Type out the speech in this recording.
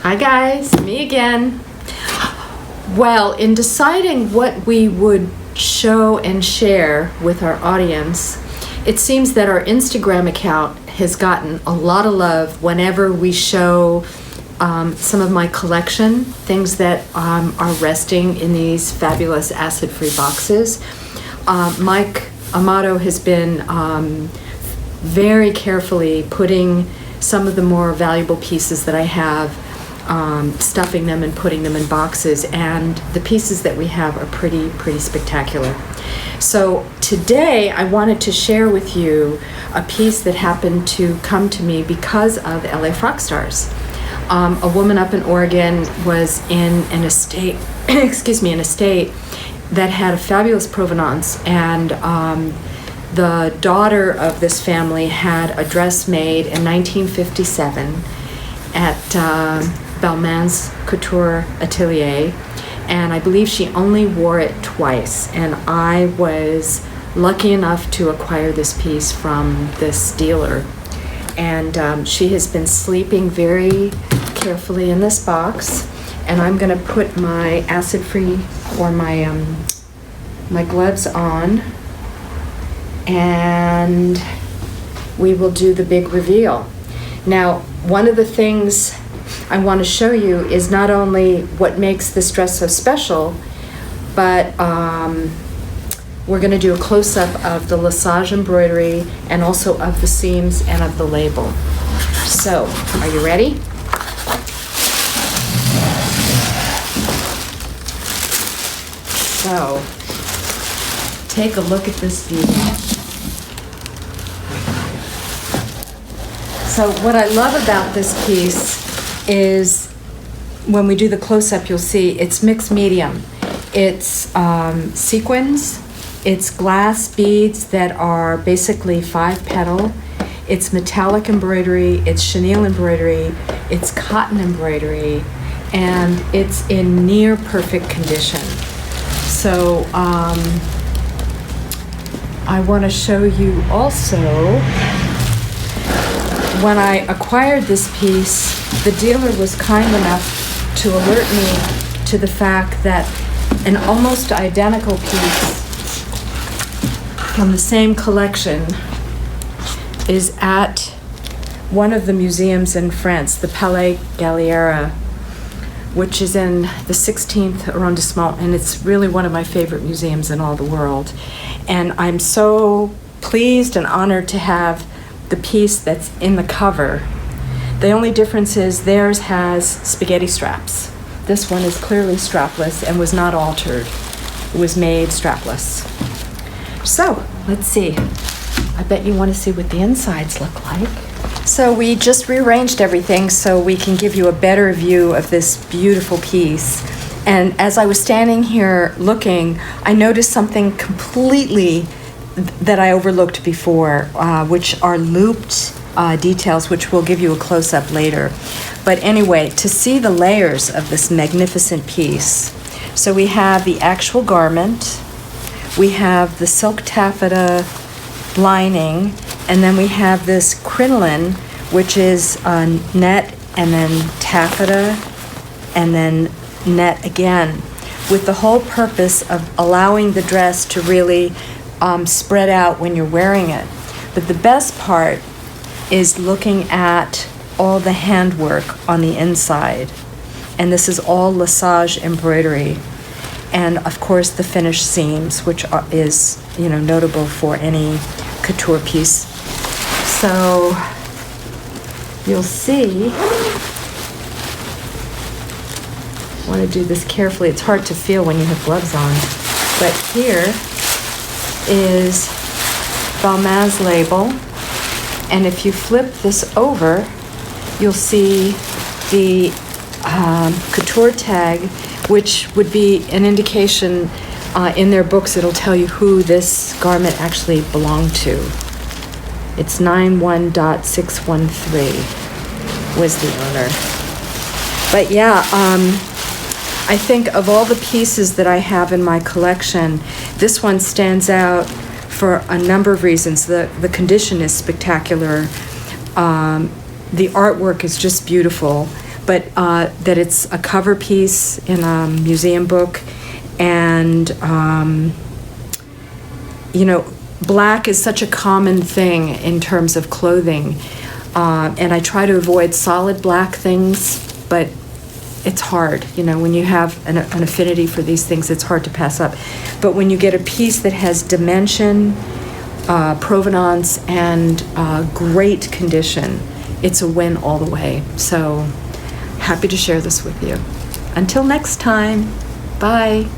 Hi guys, me again. Well, in deciding what we would show and share with our audience, it seems that our Instagram account has gotten a lot of love whenever we show some of my collection, things that are resting in these fabulous acid-free boxes. Mike Amato has been very carefully putting some of the more valuable pieces that I have, stuffing them and putting them in boxes, and the pieces that we have are pretty spectacular. So today I wanted to share with you a piece that happened to come to me because of LA Frock Stars. A woman up in Oregon was in an estate, an estate that had a fabulous provenance, and the daughter of this family had a dress made in 1957 at Balmain's Couture Atelier, and I believe she only wore it twice, and I was lucky enough to acquire this piece from this dealer, and she has been sleeping very carefully in this box, and I'm going to put my acid-free or my gloves on, and we will do the big reveal. Now, one of the things I want to show you is not only what makes this dress so special, but we're going to do a close-up of the lissage embroidery and also of the seams and of the label. So, are you ready? So, take a look at this beauty. So what I love about this piece is when we do the close-up, you'll see it's mixed medium. It's sequins, it's glass beads that are basically 5-petal, it's metallic embroidery, it's chenille embroidery, it's cotton embroidery, and it's in near perfect condition. So I want to show you also, when I acquired this piece, the dealer was kind enough to alert me to the fact that an almost identical piece from the same collection is at one of the museums in France, the Palais Galliera, which is in the 16th arrondissement, and it's really one of my favorite museums in all the world. And I'm so pleased and honored to have the piece that's in the cover. The only difference is theirs has spaghetti straps. This one is clearly strapless and was not altered. It was made strapless. So, let's see. I bet you want to see what the insides look like. So we just rearranged everything so we can give you a better view of this beautiful piece. And as I was standing here looking, I noticed something completely that I overlooked before, which are looped details, which we'll give you a close-up later. But anyway, to see the layers of this magnificent piece. So we have the actual garment, we have the silk taffeta lining, and then we have this crinoline, which is net and then taffeta and then net again, with the whole purpose of allowing the dress to really spread out when you're wearing it. But the best part is looking at all the handwork on the inside, and this is all lissage embroidery, and of course the finished seams, which is notable for any couture piece. So you'll see, I want to do this carefully. It's hard to feel when you have gloves on, but here is Balmain's label, and if you flip this over, you'll see the couture tag, which would be an indication in their books. It'll tell you who this garment actually belonged to. It's 91.613 was the owner. But yeah, I think of all the pieces that I have in my collection, this one stands out for a number of reasons. The condition is spectacular. The artwork is just beautiful. but that it's a cover piece in a museum book, and black is such a common thing in terms of clothing, and I try to avoid solid black things, but it's hard, when you have an affinity for these things, it's hard to pass up. But when you get a piece that has dimension, provenance, and great condition, it's a win all the way. So happy to share this with you. Until next time, bye.